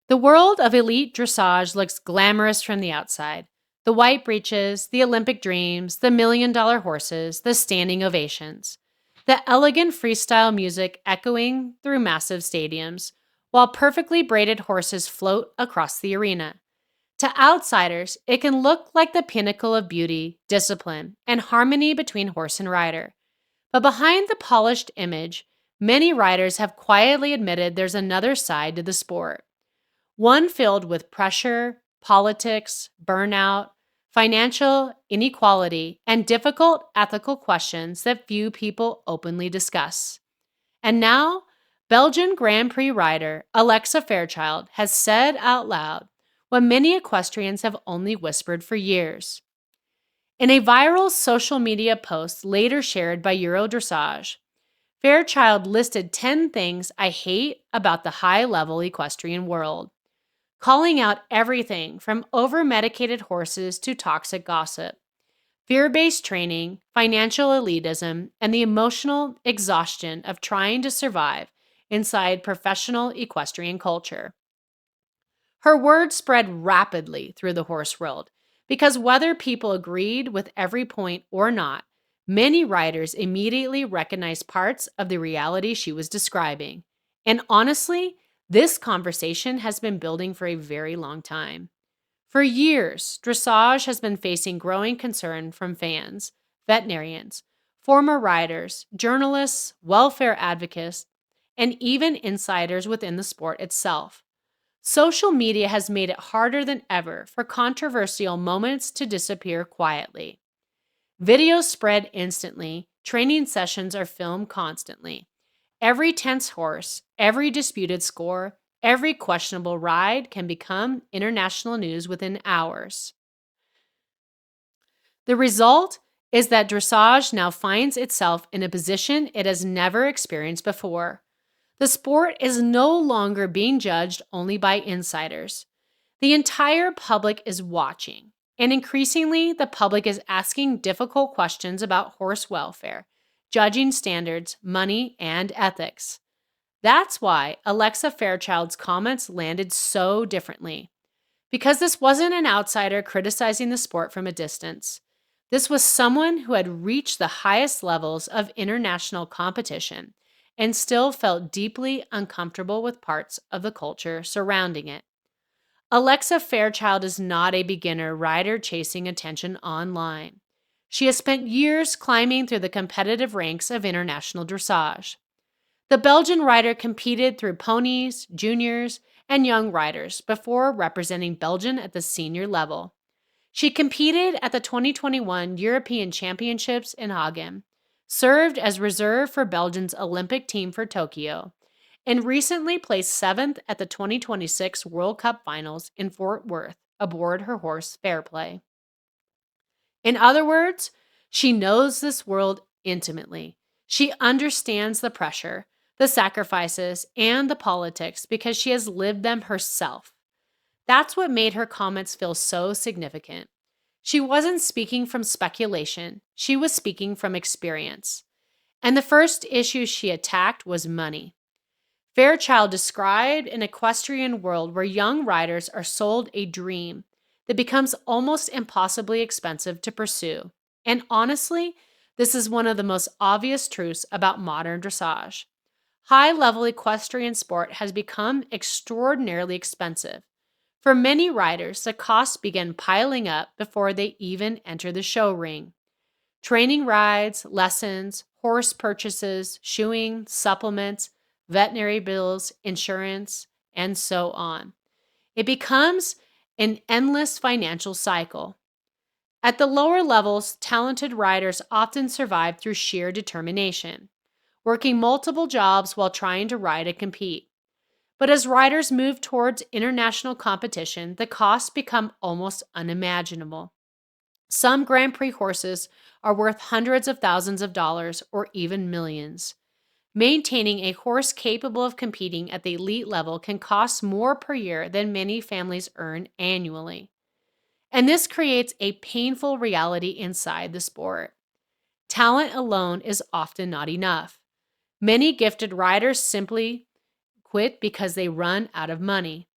The world of elite dressage looks glamorous from the outside. The white breeches, the Olympic dreams, the $1,000,000 horses, the standing ovations. The elegant freestyle music echoing through massive stadiums, while perfectly braided horses float across the arena. To outsiders, it can look like the pinnacle of beauty, discipline, and harmony between horse and rider. But behind the polished image, many riders have quietly admitted there's another side to the sport. One filled with pressure, politics, burnout, financial inequality, and difficult ethical questions that few people openly discuss. And now, Belgian Grand Prix rider Alexa Fairchild has said out loud what many equestrians have only whispered for years. In a viral social media post later shared by Eurodressage, Fairchild listed 10 things I hate about the high-level equestrian world, calling out everything from overmedicated horses to toxic gossip, fear-based training, financial elitism, and the emotional exhaustion of trying to survive inside professional equestrian culture. Her words spread rapidly through the horse world because whether people agreed with every point or not, many riders immediately recognized parts of the reality she was describing. And honestly, this conversation has been building for a very long time. For years, dressage has been facing growing concern from fans, veterinarians, former riders, journalists, welfare advocates, and even insiders within the sport itself. Social media has made it harder than ever for controversial moments to disappear quietly. Videos spread instantly, training sessions are filmed constantly. Every tense horse, every disputed score, every questionable ride can become international news within hours. The result is that dressage now finds itself in a position it has never experienced before. The sport is no longer being judged only by insiders. The entire public is watching, and increasingly, the public is asking difficult questions about horse welfare, judging standards, money, and ethics. That's why Alexa Fairchild's comments landed so differently. Because this wasn't an outsider criticizing the sport from a distance. This was someone who had reached the highest levels of international competition and still felt deeply uncomfortable with parts of the culture surrounding it. Alexa Fairchild is not a beginner rider chasing attention online. She has spent years climbing through the competitive ranks of international dressage. The Belgian rider competed through ponies, juniors, and young riders before representing Belgium at the senior level. She competed at the 2021 European Championships in Hagen, served as reserve for Belgium's Olympic team for Tokyo, and recently placed 7th at the 2026 World Cup Finals in Fort Worth aboard her horse Fairplay. In other words, she knows this world intimately. She understands the pressure, the sacrifices, and the politics because she has lived them herself. That's what made her comments feel so significant. She wasn't speaking from speculation, she was speaking from experience. And the first issue she attacked was money. Fairchild described an equestrian world where young riders are sold a dream that becomes almost impossibly expensive to pursue. And honestly, this is one of the most obvious truths about modern dressage. High-level equestrian sport has become extraordinarily expensive. For many riders, the costs begin piling up before they even enter the show ring. Training rides, lessons, horse purchases, shoeing, supplements, veterinary bills, insurance, and so on. It becomes an endless financial cycle. At the lower levels, talented riders often survive through sheer determination, working multiple jobs while trying to ride and compete. But as riders move towards international competition, the costs become almost unimaginable. Some Grand Prix horses are worth hundreds of thousands of dollars or even millions. Maintaining a horse capable of competing at the elite level can cost more per year than many families earn annually. And this creates a painful reality inside the sport. Talent alone is often not enough. Many gifted riders simply quit because they run out of money.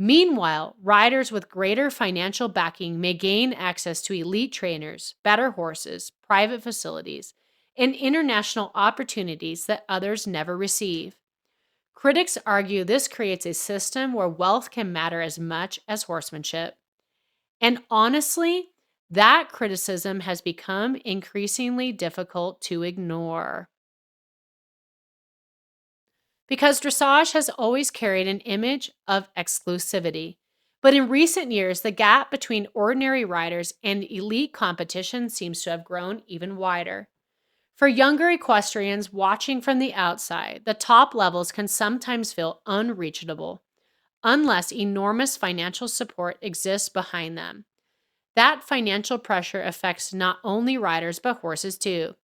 Meanwhile, riders with greater financial backing may gain access to elite trainers, better horses, private facilities, and international opportunities that others never receive. Critics argue this creates a system where wealth can matter as much as horsemanship. And honestly, that criticism has become increasingly difficult to ignore. Because dressage has always carried an image of exclusivity. But in recent years, the gap between ordinary riders and elite competition seems to have grown even wider. For younger equestrians watching from the outside, the top levels can sometimes feel unreachable unless enormous financial support exists behind them. That financial pressure affects not only riders but horses too.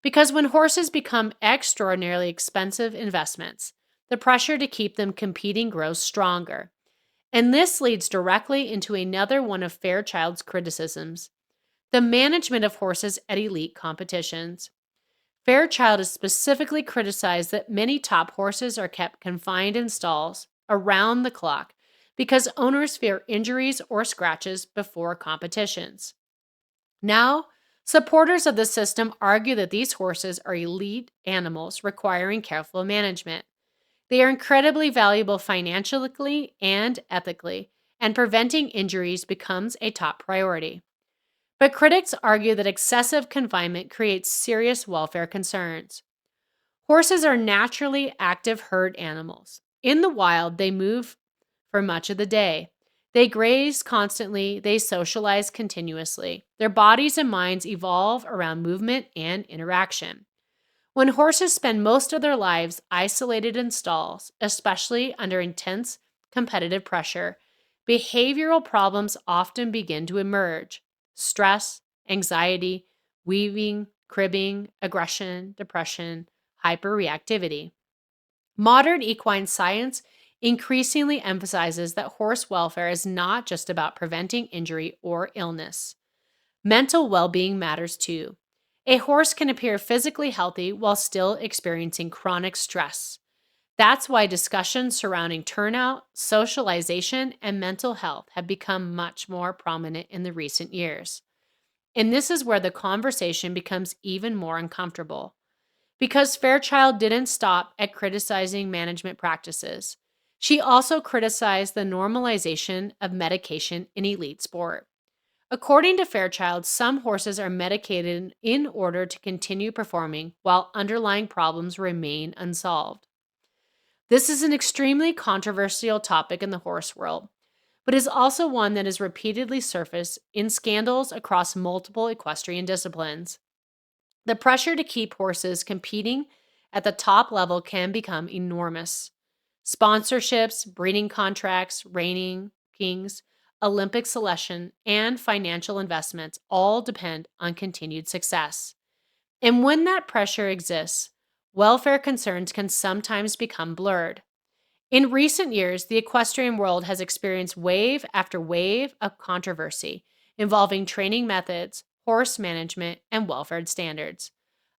Because when horses become extraordinarily expensive investments, the pressure to keep them competing grows stronger. And this leads directly into another one of Fairchild's criticisms: the management of horses at elite competitions. Fairchild has specifically criticized that many top horses are kept confined in stalls around the clock because owners fear injuries or scratches before competitions. Now, supporters of the system argue that these horses are elite animals requiring careful management. They are incredibly valuable financially and ethically, and preventing injuries becomes a top priority. But critics argue that excessive confinement creates serious welfare concerns. Horses are naturally active herd animals. In the wild, they move for much of the day. They graze constantly, they socialize continuously. Their bodies and minds evolve around movement and interaction. When horses spend most of their lives isolated in stalls, especially under intense competitive pressure, behavioral problems often begin to emerge: stress, anxiety, weaving, cribbing, aggression, depression, hyperreactivity. Modern equine science increasingly emphasizes that horse welfare is not just about preventing injury or illness. Mental well being matters too. A horse can appear physically healthy while still experiencing chronic stress. That's why discussions surrounding turnout, socialization, and mental health have become much more prominent in the recent years. And this is where the conversation becomes even more uncomfortable. Because Fairchild didn't stop at criticizing management practices, she also criticized the normalization of medication in elite sport. According to Fairchild, some horses are medicated in order to continue performing while underlying problems remain unsolved. This is an extremely controversial topic in the horse world, but is also one that has repeatedly surfaced in scandals across multiple equestrian disciplines. The pressure to keep horses competing at the top level can become enormous. Sponsorships, breeding contracts, reining kings, Olympic selection, and financial investments all depend on continued success. And when that pressure exists, welfare concerns can sometimes become blurred. In recent years, the equestrian world has experienced wave after wave of controversy involving training methods, horse management, and welfare standards.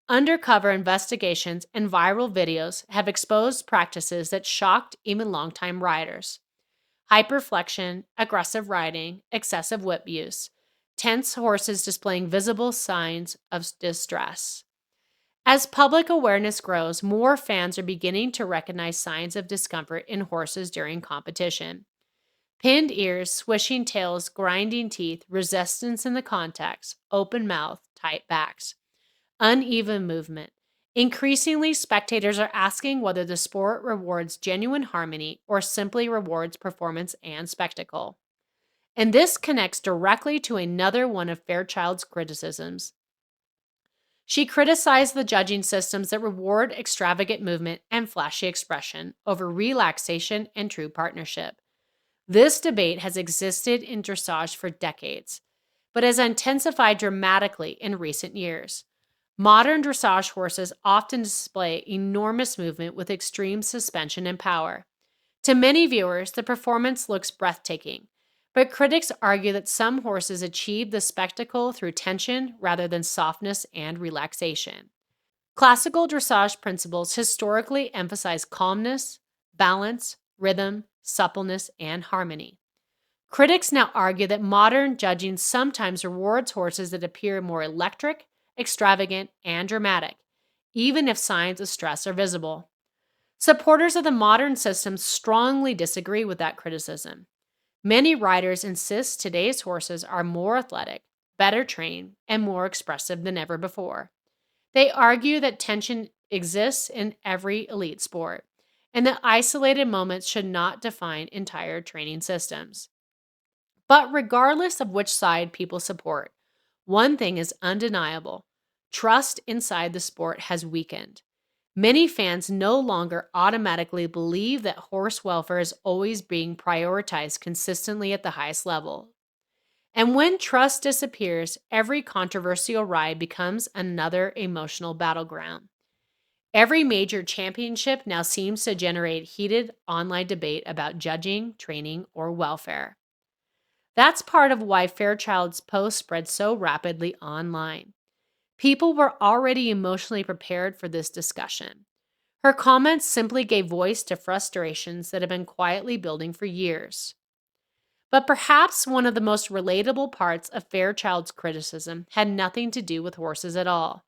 Undercover investigations and viral videos have exposed practices that shocked even longtime riders: hyperflexion, aggressive riding, excessive whip use, tense horses displaying visible signs of distress. As public awareness grows, more fans are beginning to recognize signs of discomfort in horses during competition. Pinned ears, swishing tails, grinding teeth, resistance in the contacts, open mouth, tight backs, uneven movement. Increasingly, spectators are asking whether the sport rewards genuine harmony or simply rewards performance and spectacle. And this connects directly to another one of Fairchild's criticisms. She criticized the judging systems that reward extravagant movement and flashy expression over relaxation and true partnership. This debate has existed in dressage for decades, but has intensified dramatically in recent years. Modern dressage horses often display enormous movement with extreme suspension and power. To many viewers, the performance looks breathtaking, but critics argue that some horses achieve the spectacle through tension rather than softness and relaxation. Classical dressage principles historically emphasize calmness, balance, rhythm, suppleness, and harmony. Critics now argue that modern judging sometimes rewards horses that appear more electric, extravagant, and dramatic, even if signs of stress are visible. Supporters of the modern system strongly disagree with that criticism. Many riders insist today's horses are more athletic, better trained, and more expressive than ever before. They argue that tension exists in every elite sport, and that isolated moments should not define entire training systems. But regardless of which side people support, one thing is undeniable: trust inside the sport has weakened. Many fans no longer automatically believe that horse welfare is always being prioritized consistently at the highest level. And when trust disappears, every controversial ride becomes another emotional battleground. Every major championship now seems to generate heated online debate about judging, training, or welfare. That's part of why Fairchild's post spread so rapidly online. People were already emotionally prepared for this discussion. Her comments simply gave voice to frustrations that have been quietly building for years. But perhaps one of the most relatable parts of Fairchild's criticism had nothing to do with horses at all.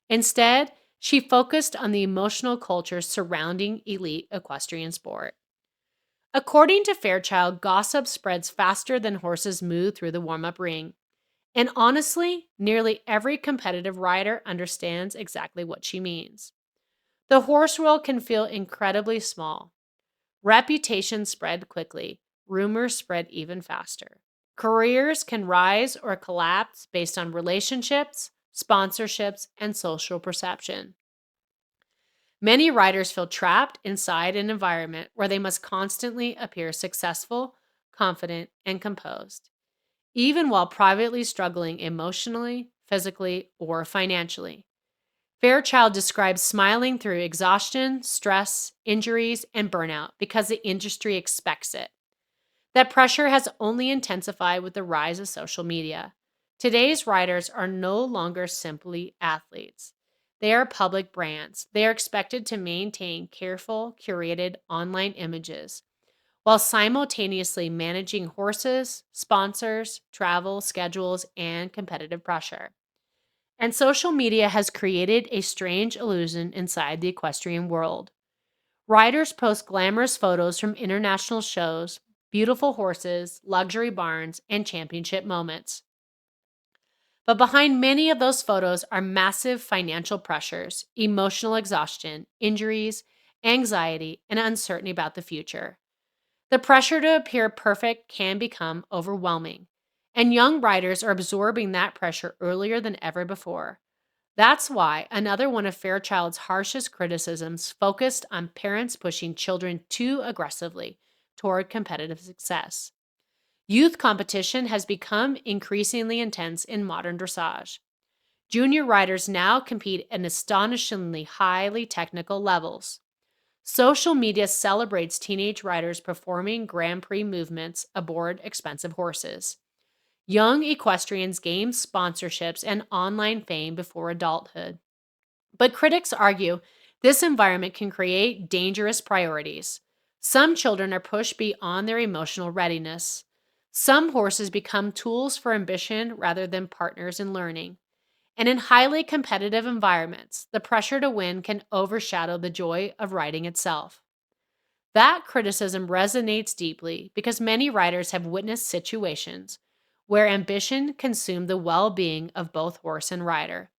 Instead, she focused on the emotional culture surrounding elite equestrian sport. According to Fairchild, gossip spreads faster than horses move through the warm-up ring. And honestly, nearly every competitive rider understands exactly what she means. The horse world can feel incredibly small. Reputations spread quickly. Rumors spread even faster. Careers can rise or collapse based on relationships, sponsorships, and social perception. Many riders feel trapped inside an environment where they must constantly appear successful, confident, and composed, even while privately struggling emotionally, physically, or financially. Fairchild describes smiling through exhaustion, stress, injuries, and burnout because the industry expects it. That pressure has only intensified with the rise of social media. Today's riders are no longer simply athletes. They are public brands. They are expected to maintain careful, curated online images while simultaneously managing horses, sponsors, travel schedules, and competitive pressure. And social media has created a strange illusion inside the equestrian world. Riders post glamorous photos from international shows, beautiful horses, luxury barns, and championship moments. But behind many of those photos are massive financial pressures, emotional exhaustion, injuries, anxiety, and uncertainty about the future. The pressure to appear perfect can become overwhelming, and young riders are absorbing that pressure earlier than ever before. That's why another one of Fairchild's harshest criticisms focused on parents pushing children too aggressively toward competitive success. Youth competition has become increasingly intense in modern dressage. Junior riders now compete at astonishingly highly technical levels. Social media celebrates teenage riders performing Grand Prix movements aboard expensive horses. Young equestrians gain sponsorships and online fame before adulthood. But critics argue this environment can create dangerous priorities. Some children are pushed beyond their emotional readiness. Some horses become tools for ambition rather than partners in learning. And in highly competitive environments, the pressure to win can overshadow the joy of riding itself. That criticism resonates deeply because many riders have witnessed situations where ambition consumed the well being of both horse and rider.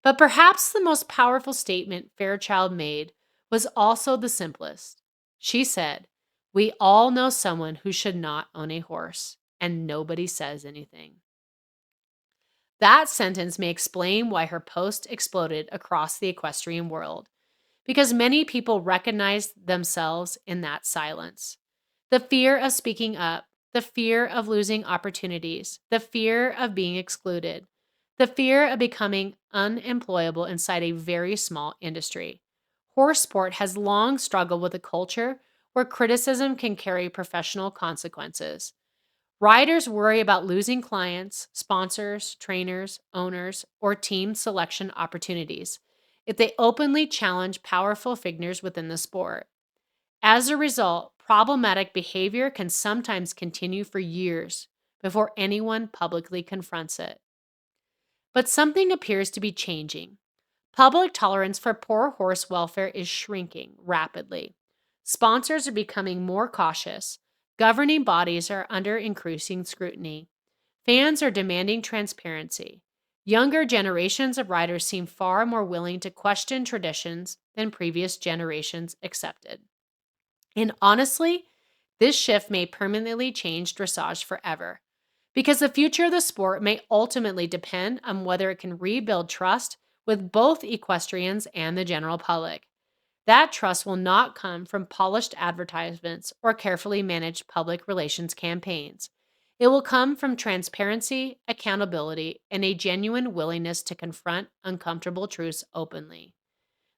But perhaps the most powerful statement Fairchild made was also the simplest. She said, "We all know someone who should not own a horse, and nobody says anything." That sentence may explain why her post exploded across the equestrian world, because many people recognized themselves in that silence. The fear of speaking up, the fear of losing opportunities, the fear of being excluded, the fear of becoming unemployable inside a very small industry. Horse sport has long struggled with a culture where criticism can carry professional consequences. Riders worry about losing clients, sponsors, trainers, owners, or team selection opportunities if they openly challenge powerful figures within the sport. As a result, problematic behavior can sometimes continue for years before anyone publicly confronts it. But something appears to be changing. Public tolerance for poor horse welfare is shrinking rapidly. Sponsors are becoming more cautious. Governing bodies are under increasing scrutiny. Fans are demanding transparency. Younger generations of riders seem far more willing to question traditions than previous generations accepted. And honestly, this shift may permanently change dressage forever, because the future of the sport may ultimately depend on whether it can rebuild trust with both equestrians and the general public. That trust will not come from polished advertisements or carefully managed public relations campaigns. It will come from transparency, accountability, and a genuine willingness to confront uncomfortable truths openly.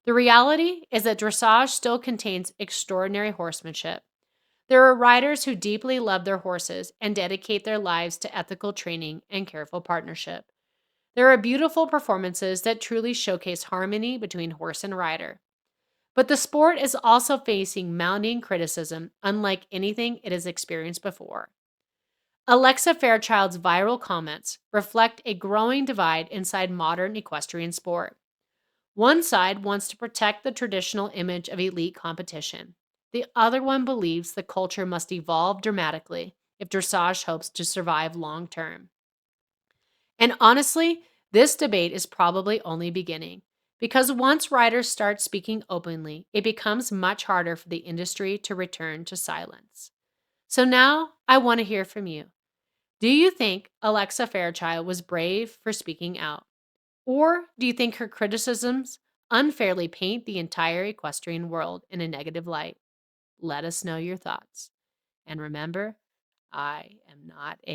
The reality is that dressage still contains extraordinary horsemanship. There are riders who deeply love their horses and dedicate their lives to ethical training and careful partnership. There are beautiful performances that truly showcase harmony between horse and rider. But the sport is also facing mounting criticism unlike anything it has experienced before. Alexa Fairchild's viral comments reflect a growing divide inside modern equestrian sport. One side wants to protect the traditional image of elite competition. The other one believes the culture must evolve dramatically if dressage hopes to survive long term. And honestly, this debate is probably only beginning, because once riders start speaking openly, it becomes much harder for the industry to return to silence. So now I want to hear from you. Do you think Alexa Fairchild was brave for speaking out? Or do you think her criticisms unfairly paint the entire equestrian world in a negative light? Let us know your thoughts. And remember, I am not a